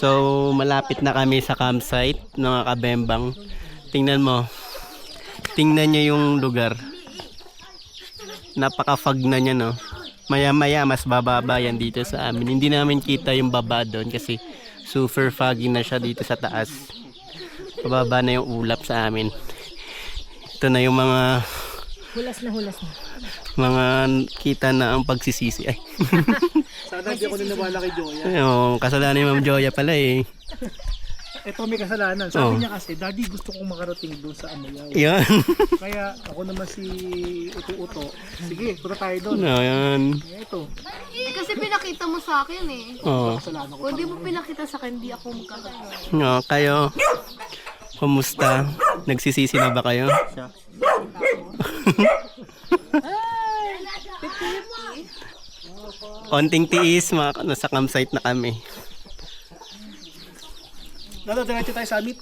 So, malapit na kami sa campsite, mga kabembang. Tingnan mo. Tingnan nyo yung lugar. Napaka-fog na niya, no? Maya-maya, mas bababa yan dito sa amin. Hindi namin kita yung baba doon kasi super foggy na siya dito sa taas. Bababa na yung ulap sa amin. Ito na yung mga Hulas na. mga kita na ang pagsisisi. Ay. Sana hindi ako niniwala kay Joya. Yung kasalanan ni Ma'am Joya pala eh. Ito may kasalanan. Sabi niya kasi, Daddy gusto kong makarating doon sa Amayaw. Yan. Kaya ako naman si Uto-Uto. Sige, punta tayo doon. Yan. Ito, Eh, kasi pinakita mo sa akin eh. Oh. kasalanan ko. Kung di mo pinakita sa akin, di ako magkakaroon. No, kayo. Kumusta? Nagsisisi na ba kayo? Konting tiis, nasa campsite na kami. Diretso tayo sa summit.